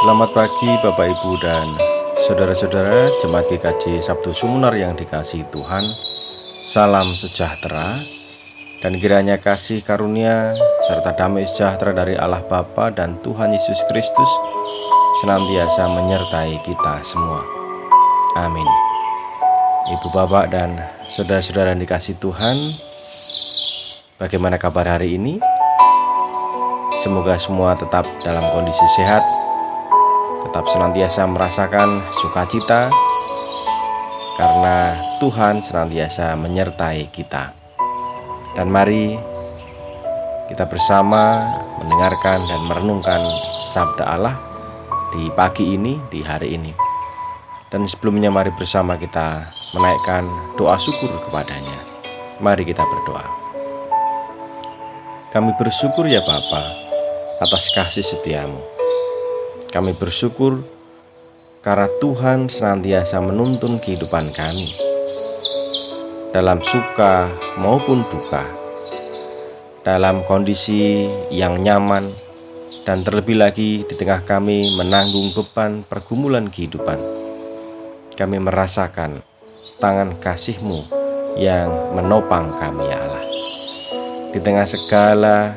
Selamat pagi Bapak Ibu dan saudara-saudara Jemaat GKJ Sabtu Sumunar yang dikasihi Tuhan. Salam sejahtera dan kiranya kasih karunia serta damai sejahtera dari Allah Bapa dan Tuhan Yesus Kristus senantiasa menyertai kita semua. Amin. Ibu Bapak dan saudara-saudara yang dikasihi Tuhan, bagaimana kabar hari ini? Semoga semua tetap dalam kondisi sehat, tetap senantiasa merasakan sukacita karena Tuhan senantiasa menyertai kita. Dan mari kita bersama mendengarkan dan merenungkan sabda Allah di pagi ini, di hari ini. Dan sebelumnya mari bersama kita menaikkan doa syukur kepadanya. Mari kita berdoa. Kami bersyukur ya Bapa atas kasih setiamu. Kami bersyukur karena Tuhan senantiasa menuntun kehidupan kami dalam suka maupun duka, dalam kondisi yang nyaman, dan terlebih lagi di tengah kami menanggung beban pergumulan kehidupan. Kami merasakan tangan kasih-Mu yang menopang kami ya Allah. Di tengah segala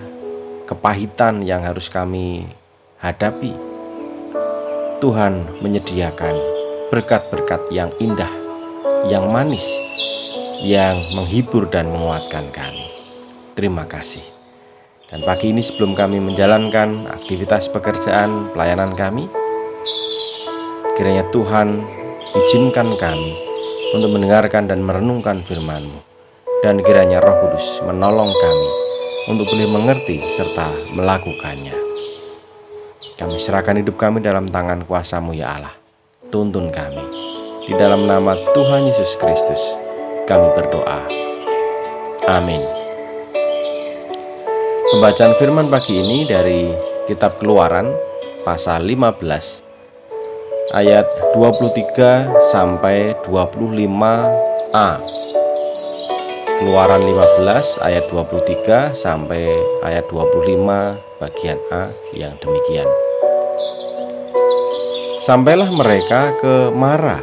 kepahitan yang harus kami hadapi, Tuhan menyediakan berkat-berkat yang indah, yang manis, yang menghibur dan menguatkan kami. Terima kasih. Dan pagi ini sebelum kami menjalankan aktivitas pekerjaan pelayanan kami, kiranya Tuhan izinkan kami untuk mendengarkan dan merenungkan firman-Mu. Dan kiranya Roh Kudus menolong kami untuk boleh mengerti serta melakukannya. Kami serahkan hidup kami dalam tangan kuasa-Mu ya Allah. Tuntun kami. Di dalam nama Tuhan Yesus Kristus kami berdoa. Amin. Pembacaan firman pagi ini dari kitab Keluaran pasal 15 ayat 23 sampai 25a. Keluaran 15 ayat 23 sampai ayat 25 bagian A yang demikian. Sampailah mereka ke Mara,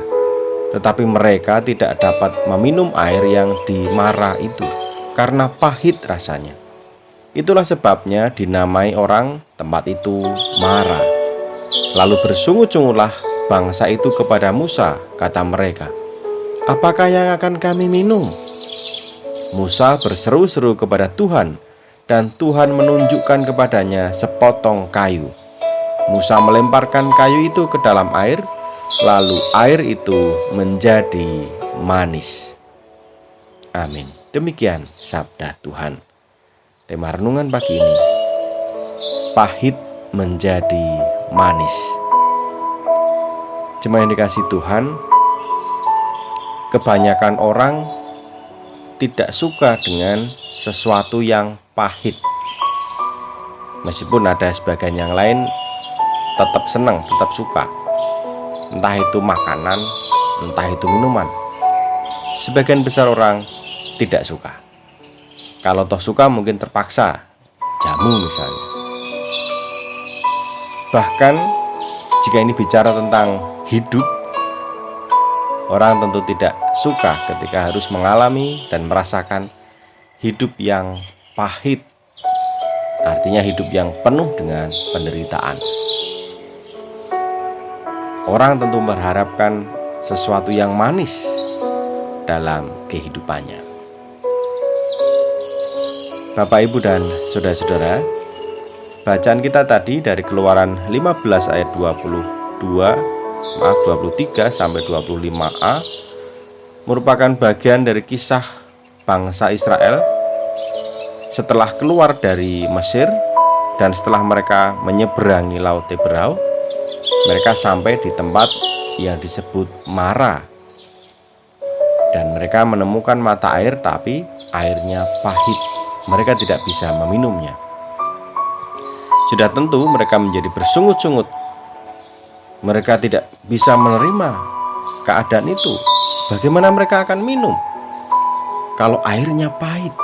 tetapi mereka tidak dapat meminum air yang di Mara itu, karena pahit rasanya. Itulah sebabnya dinamai orang tempat itu Mara. Lalu bersungut-sungutlah bangsa itu kepada Musa, kata mereka, "Apakah yang akan kami minum?" Musa berseru-seru kepada Tuhan, dan Tuhan menunjukkan kepadanya sepotong kayu. Musa melemparkan kayu itu ke dalam air, lalu air itu menjadi manis. Amin. Demikian sabda Tuhan. Tema renungan pagi ini, pahit menjadi manis. Jemaat yang dikasihi Tuhan, kebanyakan orang tidak suka dengan sesuatu yang pahit. Meskipun ada sebagian yang lain tetap senang, tetap suka. Entah itu makanan, entah itu minuman. Sebagian besar orang tidak suka. Kalau toh suka mungkin terpaksa, jamu misalnya. Bahkan jika ini bicara tentang hidup, orang tentu tidak suka ketika harus mengalami dan merasakan hidup yang pahit. Artinya hidup yang penuh dengan penderitaan. Orang tentu mengharapkan sesuatu yang manis dalam kehidupannya. Bapak, Ibu, dan saudara-saudara, bacaan kita tadi dari Keluaran 15 ayat 23 sampai 25a merupakan bagian dari kisah bangsa Israel setelah keluar dari Mesir dan setelah mereka menyeberangi Laut Teberau. Mereka sampai di tempat yang disebut Mara, dan mereka menemukan mata air, tapi airnya pahit. Mereka tidak bisa meminumnya. Sudah tentu mereka menjadi bersungut-sungut. Mereka tidak bisa menerima keadaan itu. Bagaimana mereka akan minum kalau airnya pahit?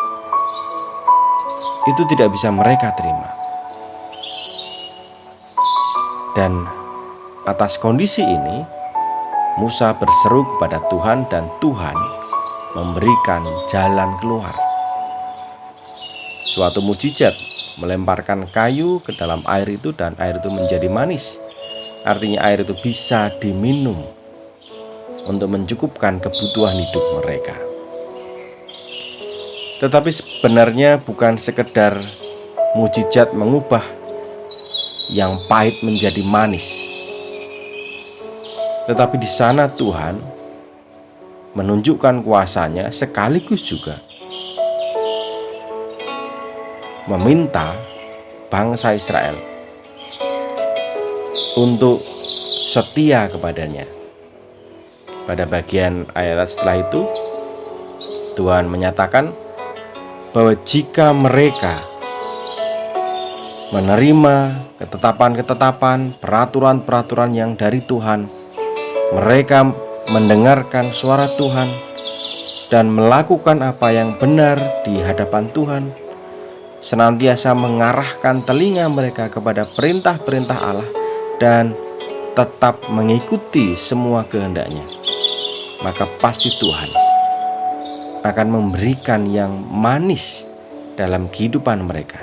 Itu tidak bisa mereka terima. Dan Atas kondisi ini, Musa berseru kepada Tuhan dan Tuhan memberikan jalan keluar. Suatu mujizat, melemparkan kayu ke dalam air itu dan air itu menjadi manis. Artinya air itu bisa diminum untuk mencukupkan kebutuhan hidup mereka. Tetapi sebenarnya bukan sekedar mujizat mengubah yang pahit menjadi manis. Tetapi di sana Tuhan menunjukkan kuasa-Nya sekaligus juga meminta bangsa Israel untuk setia kepadanya. Pada bagian ayat setelah itu, Tuhan menyatakan bahwa jika mereka menerima ketetapan-ketetapan, peraturan-peraturan yang dari Tuhan, mereka mendengarkan suara Tuhan dan melakukan apa yang benar di hadapan Tuhan, senantiasa mengarahkan telinga mereka kepada perintah-perintah Allah dan tetap mengikuti semua kehendak-Nya, maka pasti Tuhan akan memberikan yang manis dalam kehidupan mereka.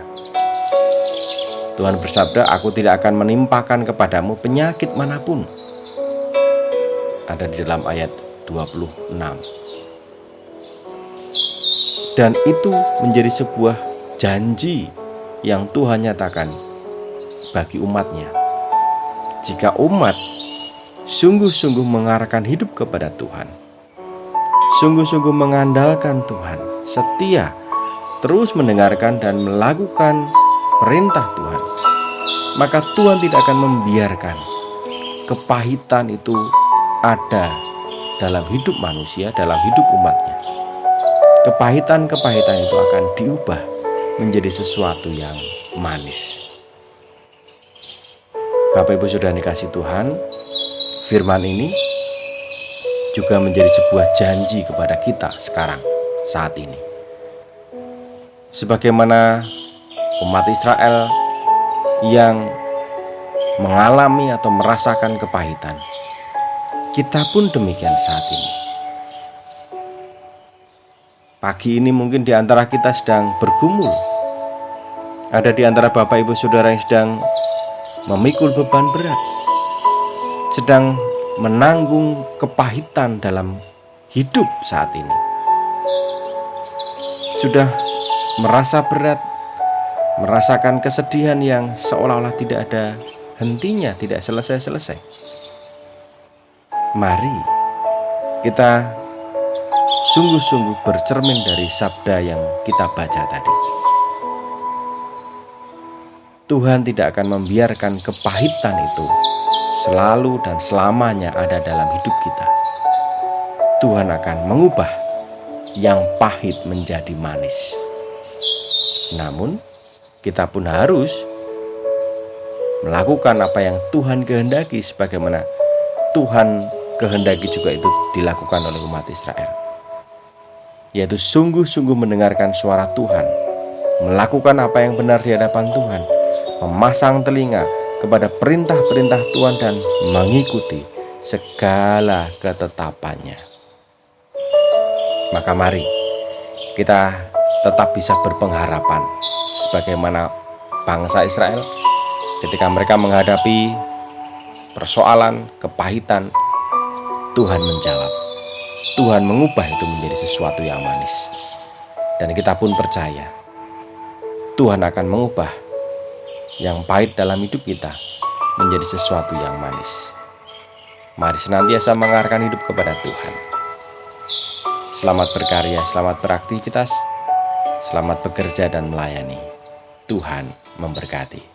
Tuhan bersabda, "Aku tidak akan menimpakan kepadamu penyakit manapun." Ada di dalam ayat 26. Dan itu menjadi sebuah janji yang Tuhan nyatakan bagi umat-Nya. Jika umat sungguh-sungguh mengarahkan hidup kepada Tuhan, sungguh-sungguh mengandalkan Tuhan, setia, terus mendengarkan dan melakukan perintah Tuhan, maka Tuhan tidak akan membiarkan kepahitan itu ada dalam hidup manusia, dalam hidup umat-Nya. Kepahitan-kepahitan itu akan diubah menjadi sesuatu yang manis. Bapak Ibu Saudara dikasih Tuhan, firman ini juga menjadi sebuah janji kepada kita sekarang, saat ini. Sebagaimana umat Israel yang mengalami atau merasakan kepahitan, kita pun demikian saat ini. Pagi ini mungkin di antara kita sedang bergumul. Ada di antara Bapak Ibu Saudara yang sedang memikul beban berat, sedang menanggung kepahitan dalam hidup saat ini. Sudah merasa berat, merasakan kesedihan yang seolah-olah tidak ada hentinya, tidak selesai-selesai. Mari kita sungguh-sungguh bercermin dari sabda yang kita baca tadi. Tuhan tidak akan membiarkan kepahitan itu selalu dan selamanya ada dalam hidup kita. Tuhan akan mengubah yang pahit menjadi manis. Namun, kita pun harus melakukan apa yang Tuhan kehendaki, sebagaimana Tuhan kehendaki juga itu dilakukan oleh umat Israel, yaitu sungguh-sungguh mendengarkan suara Tuhan, melakukan apa yang benar di hadapan Tuhan, memasang telinga kepada perintah-perintah Tuhan dan mengikuti segala ketetapannya. Maka mari kita tetap bisa berpengharapan sebagaimana bangsa Israel ketika mereka menghadapi persoalan kepahitan. Tuhan menjawab, Tuhan mengubah itu menjadi sesuatu yang manis. Dan kita pun percaya Tuhan akan mengubah yang pahit dalam hidup kita menjadi sesuatu yang manis. Mari senantiasa mengarahkan hidup kepada Tuhan. Selamat berkarya, selamat beraktivitas, selamat bekerja dan melayani. Tuhan memberkati.